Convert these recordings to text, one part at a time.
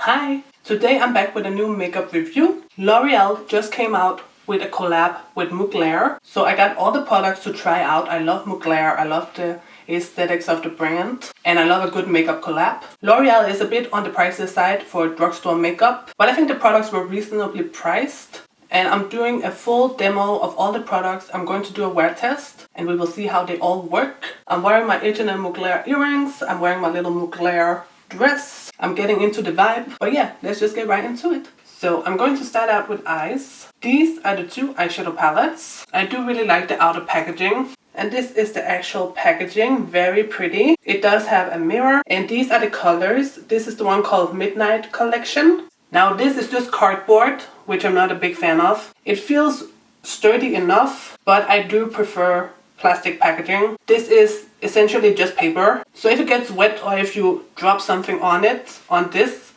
Hi! Today I'm back with a new makeup review. L'Oréal just came out with a collab with Mugler. So I got all the products to try out. I love Mugler, I love the aesthetics of the brand, and I love a good makeup collab. L'Oréal is a bit on the pricey side for drugstore makeup, but I think the products were reasonably priced. And I'm doing a full demo of all the products. I'm going to do a wear test and we will see how they all work. I'm wearing my H&M Mugler earrings. I'm wearing my little Mugler dress. I'm getting into the vibe. But yeah, let's just get right into it. So I'm going to start out with eyes. These are the two eyeshadow palettes. I do really like the outer packaging. And this is the actual packaging, very pretty. It does have a mirror and these are the colors. This is the one called Midnight Collection. Now this is just cardboard, which I'm not a big fan of. It feels sturdy enough, but I do prefer plastic packaging. This is essentially just paper. So if it gets wet or if you drop something on it, on this,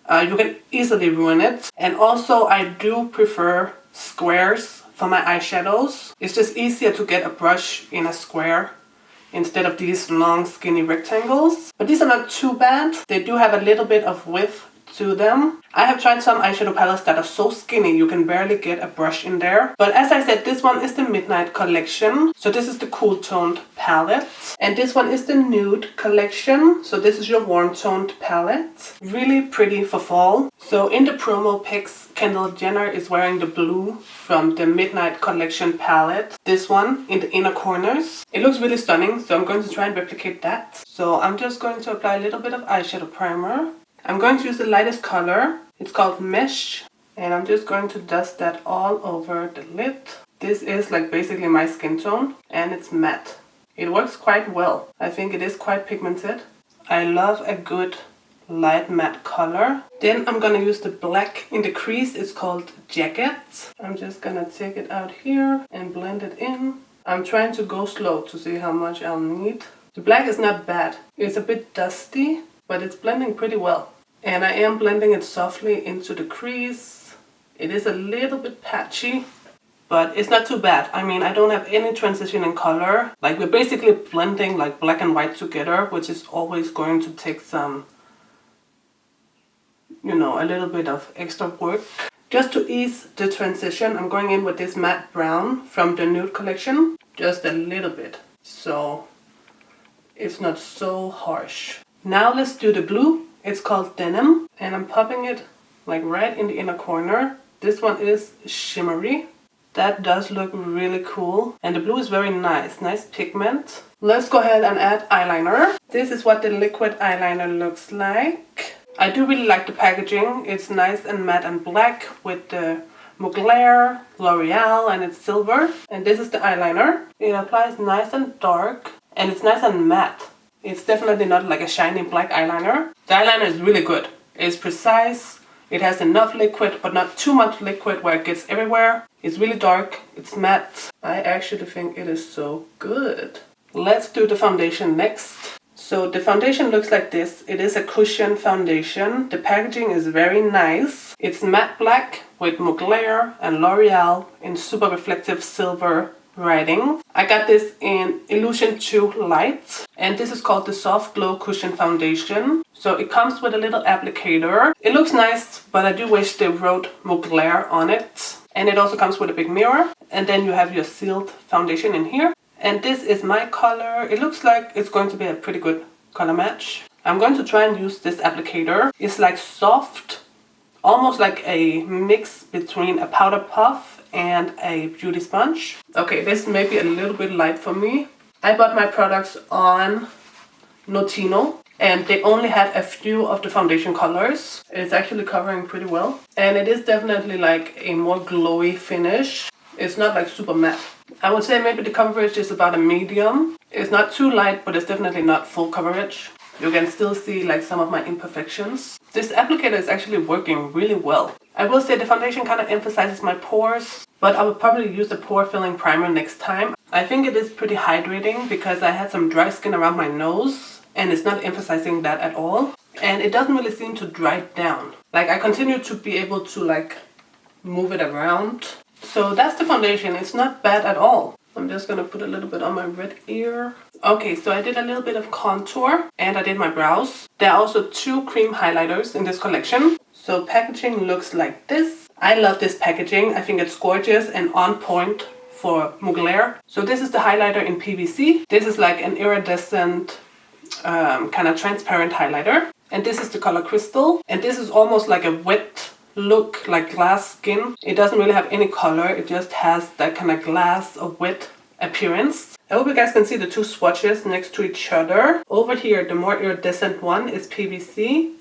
you can easily ruin it. And also I do prefer squares for my eyeshadows. It's just easier to get a brush in a square instead of these long skinny rectangles. But these are not too bad. They do have a little bit of width to them. I have tried some eyeshadow palettes that are so skinny you can barely get a brush in there. But as I said, this one is the Midnight Collection. So this is the cool toned palette. And this one is the Nude Collection. So this is your warm toned palette. Really pretty for fall. So in the promo pics, Kendall Jenner is wearing the blue from the Midnight Collection palette. This one in the inner corners. It looks really stunning, so I'm going to try and replicate that. So I'm just going to apply a little bit of eyeshadow primer. I'm going to use the lightest color. It's called Mesh. And I'm just going to dust that all over the lid. This is like basically my skin tone and it's matte. It works quite well. I think it is quite pigmented. I love a good light matte color. Then I'm gonna use the black in the crease. It's called Jacket. I'm just gonna take it out here and blend it in. I'm trying to go slow to see how much I'll need. The black is not bad. It's a bit dusty, but it's blending pretty well. And I am blending it softly into the crease. It is a little bit patchy, but it's not too bad. I mean, I don't have any transition in color. Like we're basically blending like black and white together, which is always going to take some, you know, a little bit of extra work. Just to ease the transition, I'm going in with this matte brown from the Nude Collection. Just a little bit, so it's not so harsh. Now let's do the blue. It's called Denim and I'm popping it like right in the inner corner. This one is shimmery. That does look really cool. And the blue is very nice pigment. Let's go ahead and add eyeliner. This is what the liquid eyeliner looks like. I do really like the packaging. It's nice and matte and black with the Mugler, L'Oréal, and it's silver. And this is the eyeliner. It applies nice and dark and it's nice and matte. It's definitely not like a shiny black eyeliner. The eyeliner is really good. It's precise. It has enough liquid, but not too much liquid where it gets everywhere. It's really dark. It's matte. I actually think it is so good. Let's do the foundation next. So the foundation looks like this. It is a cushion foundation. The packaging is very nice. It's matte black with Mugler and L'Oréal in super reflective silver writing. I got this in Illusion 2 Light and this is called the Soft Glow Cushion Foundation. So it comes with a little applicator. It looks nice, but I do wish they wrote Mugler on it. And it also comes with a big mirror. And then you have your sealed foundation in here. And this is my color. It looks like it's going to be a pretty good color match. I'm going to try and use this applicator. It's like soft, almost like a mix between a powder puff and a beauty sponge. Okay, this may be a little bit light for me. I bought my products on Notino and they only had a few of the foundation colors. It's actually covering pretty well. And it is definitely like a more glowy finish. It's not like super matte. I would say maybe the coverage is about a medium. It's not too light, but it's definitely not full coverage. You can still see like some of my imperfections. This applicator is actually working really well. I will say the foundation kind of emphasizes my pores, but I will probably use the pore filling primer next time. I think it is pretty hydrating because I had some dry skin around my nose and it's not emphasizing that at all. And it doesn't really seem to dry down. Like I continue to be able to like move it around. So that's the foundation. It's not bad at all. I'm just gonna put a little bit on my red ear. Okay, so I did a little bit of contour and I did my brows. There are also 2 cream highlighters in this collection. So packaging looks like this. I love this packaging. I think it's gorgeous and on point for Mugler. So this is the highlighter in PVC. This is like an iridescent kind of transparent highlighter. And this is the color Crystal. And this is almost like a wet look, like glass skin. It doesn't really have any color. It just has that kind of glass or wet appearance. I hope you guys can see the 2 swatches next to each other. Over here, the more iridescent one is PVC.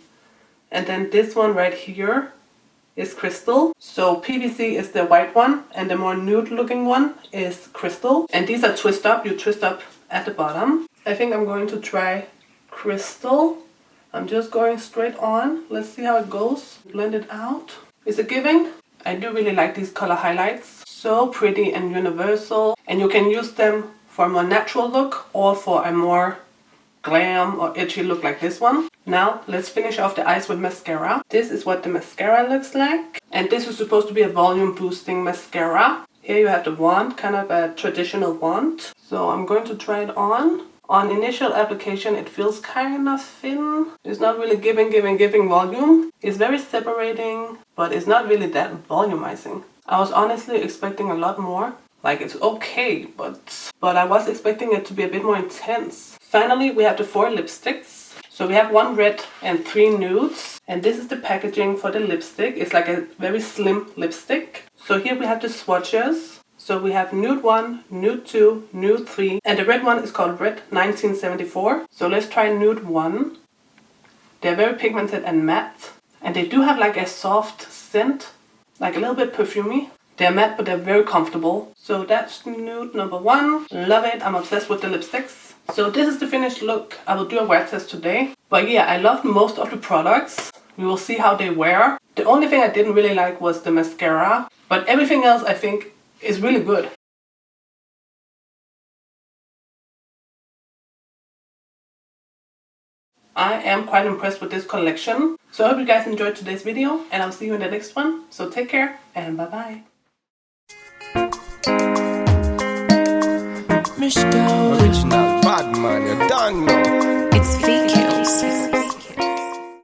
And then this one right here is Crystal. So PVC is the white one and the more nude looking one is Crystal. And these are twist up. You twist up at the bottom. I think I'm going to try Crystal. I'm just going straight on. Let's see how it goes. Blend it out. Is it giving? I do really like these color highlights. So pretty and universal. And you can use them for a more natural look or for a more glam or edgy look like this one. Now let's finish off the eyes with mascara. This is what the mascara looks like. And this is supposed to be a volume boosting mascara. Here you have the wand, kind of a traditional wand. So I'm going to try it on. On initial application, it feels kind of thin. It's not really giving volume. It's very separating, but it's not really that volumizing. I was honestly expecting a lot more. Like, it's okay, but I was expecting it to be a bit more intense. Finally, we have the 4 lipsticks. So we have 1 red and 3 nudes. And this is the packaging for the lipstick. It's like a very slim lipstick. So here we have the swatches. So we have Nude 1, Nude 2, Nude 3, and the red one is called Red 1974. So let's try Nude 1. They're very pigmented and matte. And they do have like a soft scent, like a little bit perfumey. They're matte, but they're very comfortable. So that's Nude number 1. Love it. I'm obsessed with the lipsticks. So this is the finished look. I will do a wear test today. But yeah, I loved most of the products. We will see how they wear. The only thing I didn't really like was the mascara. But everything else I think is really good. I am quite impressed with this collection. So I hope you guys enjoyed today's video and I'll see you in the next one. So take care and bye bye. Original bad man, you don't know.